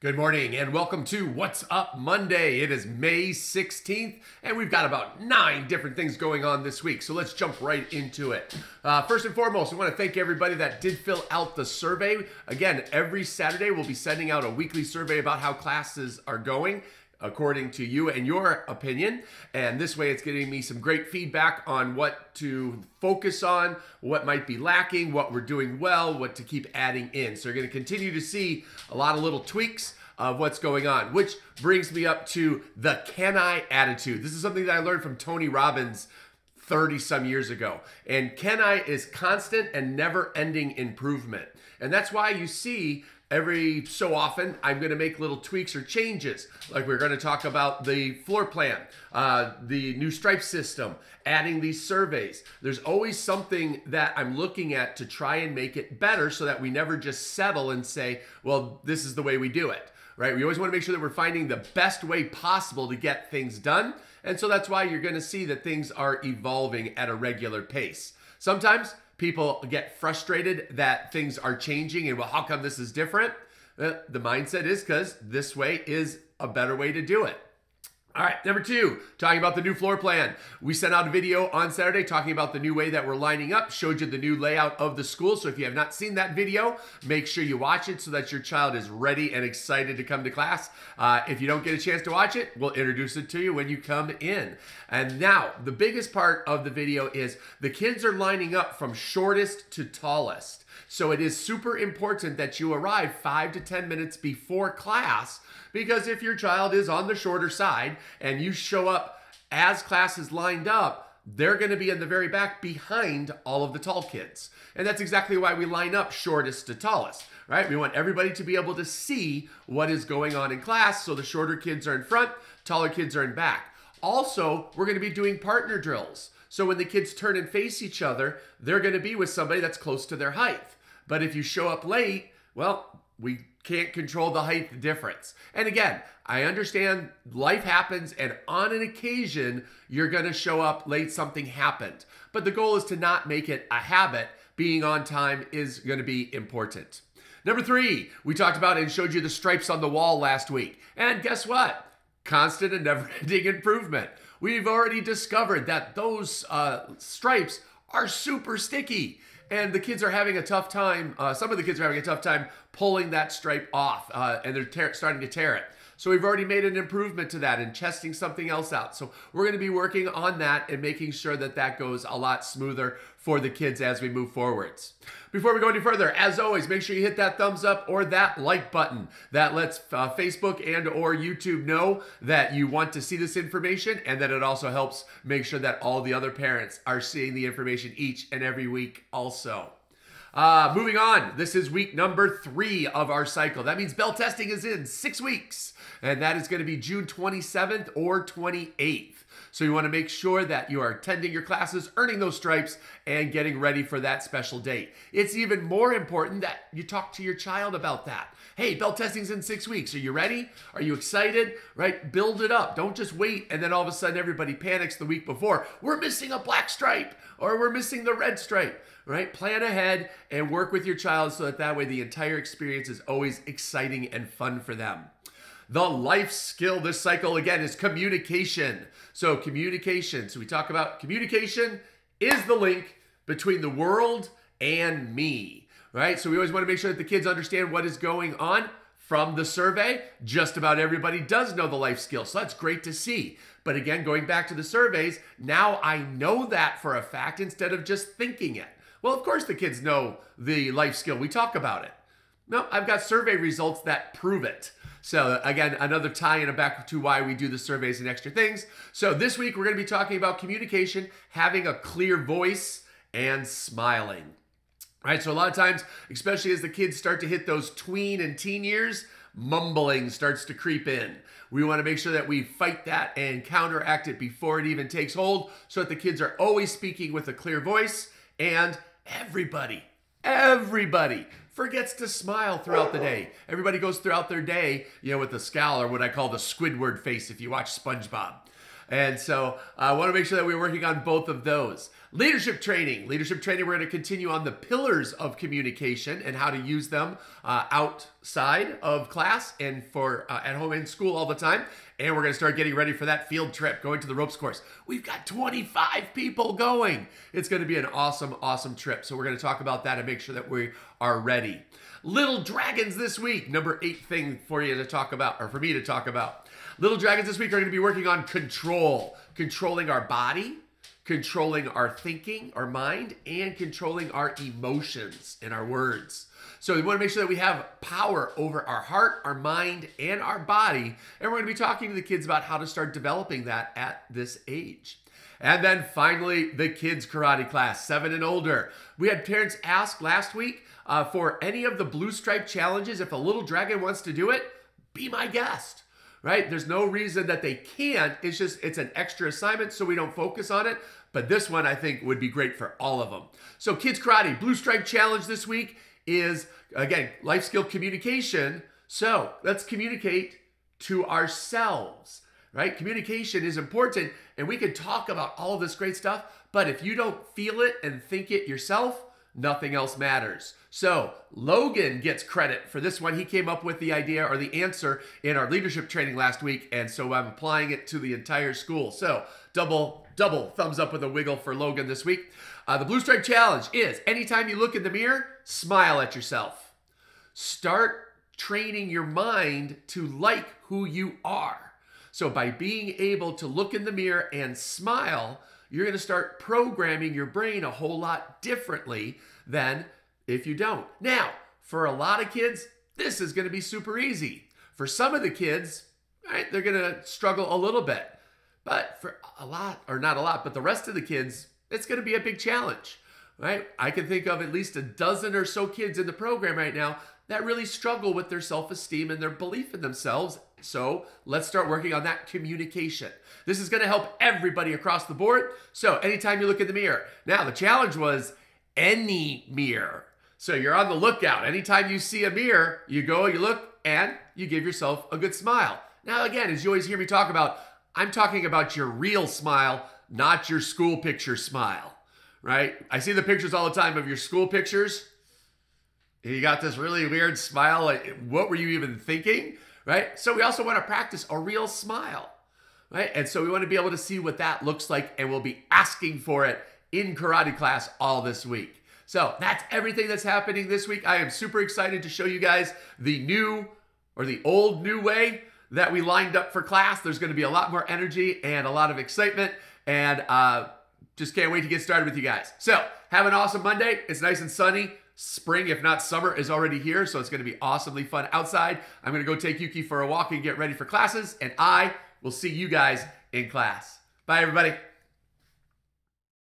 Good morning and welcome to What's Up Monday. It is May 16th and we've got about 9 different things going on this week. So let's jump right into it. First and foremost, I want to thank everybody that did fill out the survey. Again, every Saturday we'll be sending out a weekly survey about how classes are going according to you and your opinion. And this way it's getting me some great feedback on what to focus on, what might be lacking, what we're doing well, what to keep adding in. So you're going to continue to see a lot of little tweaks of what's going on, which brings me up to the can I attitude. This is something that I learned from Tony Robbins 30 some years ago. And can I is constant and never ending improvement. And that's why you see every so often, I'm going to make little tweaks or changes. Like we're going to talk about the floor plan, the new stripe system, adding these surveys. There's always something that I'm looking at to try and make it better so that we never just settle and say, well, this is the way we do it, right? We always want to make sure that we're finding the best way possible to get things done. And so that's why you're going to see that things are evolving at a regular pace. Sometimes people get frustrated that things are changing and, well, how come this is different? The mindset is because this way is a better way to do it. All right, number 2, talking about the new floor plan. We sent out a video on Saturday talking about the new way that we're lining up, showed you the new layout of the school. So if you have not seen that video, make sure you watch it so that your child is ready and excited to come to class. If you don't get a chance to watch it, we'll introduce it to you when you come in. And now, the biggest part of the video is the kids are lining up from shortest to tallest. So it is super important that you arrive 5 to 10 minutes before class, because if your child is on the shorter side and you show up as class is lined up, they're going to be in the very back behind all of the tall kids. And that's exactly why we line up shortest to tallest, right? We want everybody to be able to see what is going on in class. So the shorter kids are in front, taller kids are in back. Also, we're going to be doing partner drills. So when the kids turn and face each other, they're going to be with somebody that's close to their height. But if you show up late, well, we can't control the height difference. And again, I understand life happens, and on an occasion, you're going to show up late, something happened. But the goal is to not make it a habit. Being on time is going to be important. Number 3, we talked about and showed you the stripes on the wall last week. And guess what? Constant and never-ending improvement. We've already discovered that those stripes are super sticky. And the kids are having a tough time, some of the kids are having a tough time pulling that stripe off, and they're starting to tear it. So we've already made an improvement to that and testing something else out. So we're going to be working on that and making sure that that goes a lot smoother for the kids as we move forwards. Before we go any further, as always, make sure you hit that thumbs up or that like button. That lets Facebook and or YouTube know that you want to see this information, and that it also helps make sure that all the other parents are seeing the information each and every week also. Moving on, this is week number 3 of our cycle. That means bell testing is in 6 weeks, and that is going to be June 27th or 28th. So you want to make sure that you are attending your classes, earning those stripes, and getting ready for that special date. It's even more important that you talk to your child about that. Hey, bell testing's in 6 weeks. Are you ready? Are you excited? Right? Build it up. Don't just wait and then all of a sudden everybody panics the week before. We're missing a black stripe, or we're missing the red stripe. Right? Plan ahead and work with your child so that way the entire experience is always exciting and fun for them. The life skill this cycle, again, is communication. So communication. So we talk about communication is the link between the world and me, right? So we always want to make sure that the kids understand what is going on. From the survey, just about everybody does know the life skill. So that's great to see. But again, going back to the surveys, now I know that for a fact instead of just thinking it. Well, of course the kids know the life skill. We talk about it. No, I've got survey results that prove it. So again, another tie-in back to why we do the surveys and extra things. So this week we're going to be talking about communication, having a clear voice, and smiling. Right, so a lot of times, especially as the kids start to hit those tween and teen years, mumbling starts to creep in. We want to make sure that we fight that and counteract it before it even takes hold, so that the kids are always speaking with a clear voice, and everybody forgets to smile throughout the day. Everybody goes throughout their day, with a scowl, or what I call the Squidward face if you watch SpongeBob. And so I want to make sure that we're working on both of those. Leadership training. Leadership training, we're going to continue on the pillars of communication and how to use them outside of class and for at home and school all the time. And we're going to start getting ready for that field trip, going to the ropes course. We've got 25 people going. It's going to be an awesome, awesome trip. So we're going to talk about that and make sure that we are ready. Little Dragons this week. Number 8 thing for you to talk about, or for me to talk about. Little Dragons this week are going to be working on control. Controlling our body, controlling our thinking, our mind, and controlling our emotions and our words. So we want to make sure that we have power over our heart, our mind, and our body. And we're going to be talking to the kids about how to start developing that at this age. And then finally, the kids karate class, 7 and older. We had parents ask last week for any of the Blue Stripe challenges. If a little dragon wants to do it, be my guest, right? There's no reason that they can't. It's just, it's an extra assignment, so we don't focus on it. But this one, I think, would be great for all of them. So kids karate, Blue Stripe challenge this week is, again, life skill communication. So let's communicate to ourselves, right? Communication is important, and we can talk about all of this great stuff, but if you don't feel it and think it yourself, nothing else matters. So Logan gets credit for this one. He came up with the idea or the answer in our leadership training last week, and so I'm applying it to the entire school. So double thumbs up with a wiggle for Logan this week. The Blue Stripe challenge is anytime you look in the mirror, smile at yourself. Start training your mind to like who you are. So by being able to look in the mirror and smile, you're going to start programming your brain a whole lot differently than if you don't. Now, for a lot of kids, this is going to be super easy. For some of the kids, right, they're going to struggle a little bit. But for a lot, or not a lot, but the rest of the kids, it's going to be a big challenge, right? I can think of at least a dozen or so kids in the program right now that really struggle with their self-esteem and their belief in themselves. So let's start working on that communication. This is going to help everybody across the board. So anytime you look in the mirror. Now, the challenge was any mirror. So you're on the lookout. Anytime you see a mirror, you go, you look, and you give yourself a good smile. Now, again, as you always hear me talk about, I'm talking about your real smile, not your school picture smile, right? I see the pictures all the time of your school pictures. You got this really weird smile. Like, what were you even thinking, right? So we also want to practice a real smile, right? And so we want to be able to see what that looks like, and we'll be asking for it in karate class all this week. So that's everything that's happening this week. I am super excited to show you guys the new, or the old new way that we lined up for class. There's going to be a lot more energy and a lot of excitement, and just can't wait to get started with you guys. So have an awesome Monday. It's nice and sunny. Spring, if not summer, is already here, so it's going to be awesomely fun outside. I'm going to go take Yuki for a walk and get ready for classes, and I will see you guys in class. Bye, everybody.